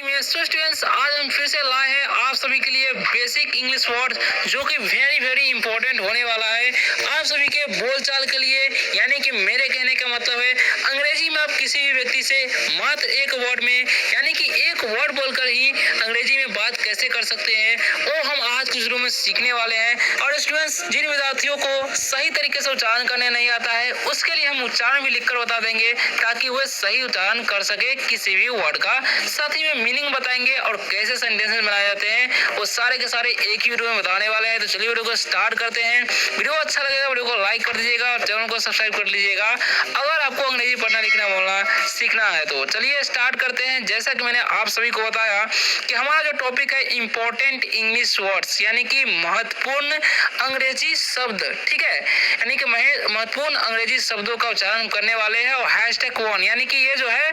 में so students, आज हम फिर से लाए हैं आप सभी के लिए बेसिक इंग्लिश वर्ड जो कि वेरी इंपॉर्टेंट होने वाला है आप सभी के बोलचाल के लिए। यानी कि मेरे कहने का मतलब है अंग्रेजी में आप किसी भी व्यक्ति से मात्र एक वर्ड में यानी कि एक वर्ड बोलकर ही अंग्रेजी में बात कैसे कर सकते हैं वो हम आज के शुरू में सीखने वाले हैं। और स्टूडेंट्स, जिन विद्यार्थियों को सही तरीके से उच्चारण करने नहीं आता है उसके लिए हम उच्चारण भी लिखकर बता देंगे ताकि वह सही उच्चारण कर सके किसी भी वर्ड का। साथ ही में मीनिंग बताएंगे और कैसे सेंटेंसेस बनाए जाते हैं वो सारे के सारे एक ही वीडियो में बताने वाले हैं। तो चलिए वीडियो को स्टार्ट करते हैं। वीडियो अच्छा लगेगा वीडियो को लाइक कर दीजिएगा और चैनल को सब्सक्राइब कर लीजिएगा अगर आपको अंग्रेजी पढ़ना लिखना बोलना सीखना है। तो चलिए स्टार्ट करते हैं। जैसा कि मैंने आप सभी को बताया कि हमारा जो टॉपिक है इंपॉर्टेंट इंग्लिश वर्ड्स यानी कि महत्वपूर्ण अंग्रेजी शब्द, ठीक है, यानी कि महत्वपूर्ण अंग्रेजी शब्दों का उच्चारण करने वाले हैं। और #1 यानी कि ये जो है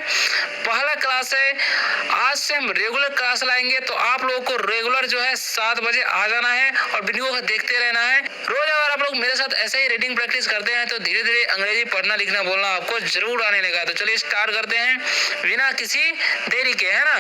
पहला क्लास है। आज से हम रेगुलर क्लास लाएंगे तो आप लोगों को रेगुलर जो है 7 बजे आ जाना है और वीडियो को देखते रहना है। रोज अगर आप लोग मेरे साथ ऐसे ही रीडिंग प्रैक्टिस करते हैं तो धीरे धीरे अंग्रेजी पढ़ना लिखना बोलना आपको जरूर आने लगा। तो चलिए स्टार्ट करते हैं बिना किसी देरी के, है ना।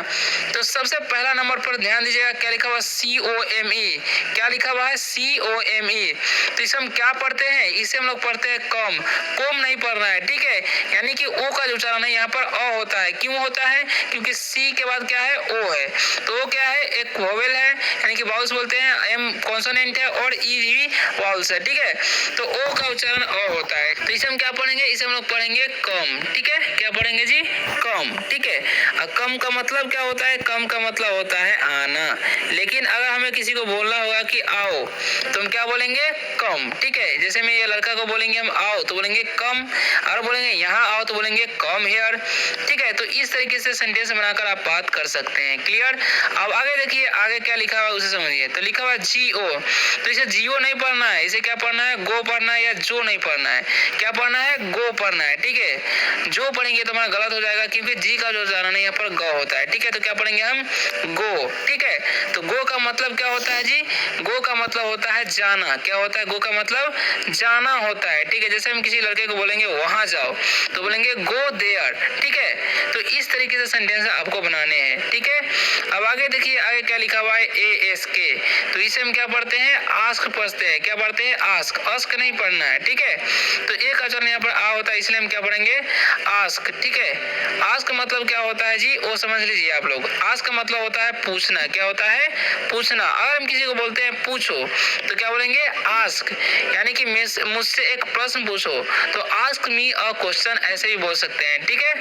तो सबसे पहला नंबर पर ध्यान दीजिएगा, क्या लिखा हुआ COME। क्या लिखा हुआ है COME। तो इसे हम क्या पढ़ते हैं, इसे हम लोग पढ़ते हैं कम। कोम नहीं पढ़ना है, ठीक है। यानी कि ओ का जो उच्चारण है यहाँ पर अ होता है। क्यों होता है? क्योंकि सी के बाद क्या है ओ है। तो वो क्या है, एक वोवेल है यानी कि वाउल्स बोलते हैं। एम कॉन्सोनेंट है और ई भी वाउल्स है, ठीक है। तो ओ का उच्चारण अ होता है। तो इसे हम क्या पढ़ेंगे, इसे हम लोग पढ़ेंगे कम, ठीक है। क्या पढ़ेंगे जी? कम, ठीक है। और कम का मतलब क्या होता है? कम का मतलब होता है आना। लेकिन अगर हमें किसी को बोलना होगा कि आओ तो हम क्या बोलेंगे? कम, ठीक है। जैसे मैं ये लड़का को बोलेंगे हम आओ तो बोलेंगे कम, और बोलेंगे यहाँ आओ तो बोलेंगे कम हियर, ठीक है। तो इस तरीके से सेंटेंस बनाकर आप बात कर सकते हैं। क्लियर? अब आगे देखिए, आगे क्या लिखा हुआ उसे समझिए। तो लिखा हुआ GO, तो इसे GO नहीं पढ़ना है, इसे क्या पढ़ना है? गो पढ़ना है या जो नहीं पढ़ना है। क्या पढ़ना है? गो पढ़ना है, ठीक है। जो पढ़ेंगे तो हमारा गलत हो जाएगा क्योंकि जी का जो उच्चारण है यहाँ पर ग होता है, ठीक है। तो क्या पढ़ेंगे हम? गो, ठीक है। तो गो का मतलब क्या होता है जी? गो का मतलब होता है जाना। क्या होता है? गो का मतलब जाना होता है, ठीक है। जैसे हम किसी लड़के को बोलेंगे वहां जाओ तो बोलेंगे गो देयर, ठीक है। तो इस तरीके से सेंटेंस आपको बनाने हैं, ठीक है। अब आगे देखिए, आगे क्या लिखा हुआ है ASK। तो इसे हम क्या पढ़ते हैं? आस्क पढ़ते हैं। क्या पढ़ते हैं? आस्क। आस्क नहीं पढ़ना है, ठीक है। तो एक का उच्चारण यहाँ पर आ होता है इसलिए हम क्या पढ़ेंगे? आस्क, ठीक है। आस्क मतलब क्या होता है जी वो समझ लीजिए आप लोग। आस्क का मतलब होता है पूछना। क्या होता है? पूछना। अगर हम किसी को बोलते हैं पूछो तो क्या बोलेंगे? आस्क, यानी कि मुझसे एक प्रश्न पूछो तो आस्क मी अ क्वेश्चन ऐसे भी बोल सकते हैं, ठीक है।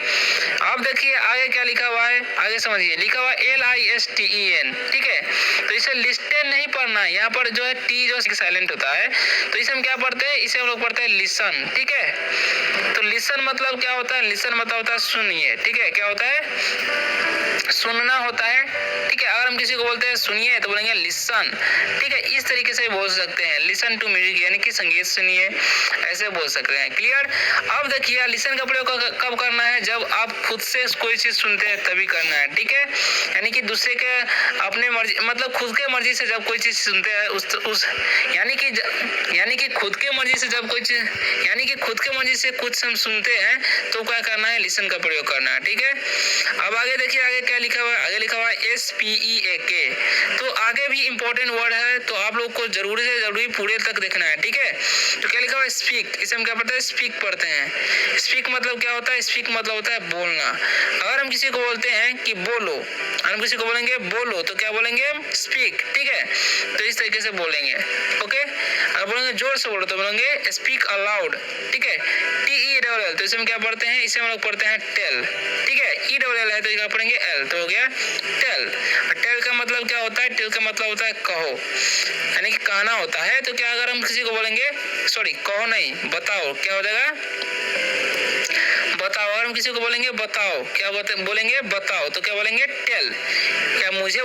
अब देखिए आगे क्या लिखा हुआ है, आगे समझिए। लिखा हुआ LISTEN, ठीक है। तो इसे लिस्टेन नहीं पढ़ना है, यहाँ पर जो है टी जो साइलेंट होता है। तो इसे हम क्या पढ़ते हैं? इसे हम लोग पढ़ते हैं लिसन, ठीक है। तो लिसन मतलब क्या होता है? लिसन मतलब होता है सुनिए, ठीक है। क्या होता है? सुनना होता है, ठीक है। अगर हम किसी को बोलते हैं सुनिए तो बोलेंगे लिसन, ठीक है। इस तरीके से बोल सकते हैं लिसन टू म्यूजिक यानी कि संगीत सुनिए, ऐसे बोल सकते हैं। क्लियर? अब देखिए लिसन का प्रयोग कब करना है? जब आप खुद से कोई चीज सुनते हैं तभी करना है, ठीक है। यानी कि दूसरे के अपने मर्जी मतलब खुद के मर्जी से जब कोई चीज सुनते हैं उस यानी कि खुद के मर्जी से जब कोई चीज यानी कि खुद के मर्जी से कुछ हम सुनते हैं तो क्या करना है? लिसन का प्रयोग करना है, ठीक है। अब आगे देखिए, आगे क्या लिखा हुआ है? आगे लिखा हुआ है SPEAK। तो आगे भी इंपॉर्टेंट वर्ड है तो आप लोग को जरूरी से जरूरी पूरे तक देखना है, ठीक है। तो क्या लिखा हुआ है? स्पीक। इसे हम क्या पढ़ते हैं? स्पीक पढ़ते हैं। स्पीक मतलब क्या होता है? स्पीक मतलब होता है बोलना। अगर हम किसी को बोलते हैं कि बोलो, हम किसी को बोलेंगे बोलो तो क्या बोलेंगे? स्पीक, ठीक है। तो इस तरीके से बोलेंगे, ओके। अगर बोलेंगे जोर से बोलो तो बोलेंगे स्पीक अलाउड, ठीक है। TELL, तो इसे हम क्या पढ़ते हैं? इसे हम लोग पढ़ते हैं टेल, ठीक है। ELL है तो क्या पढ़ेंगे? एल, तो हो गया टेल। टेल का मतलब क्या होता है? टेल का मतलब होता है कहो, यानी कि कहना होता है। तो क्या अगर हम किसी को बोलेंगे कहो नहीं बताओ, क्या हो जाएगा? बताओ। अगर हम किसी को बोलेंगे बताओ, क्या बोलेंगे? बताओ, तो क्या बोलेंगे? टेल। क्या मुझे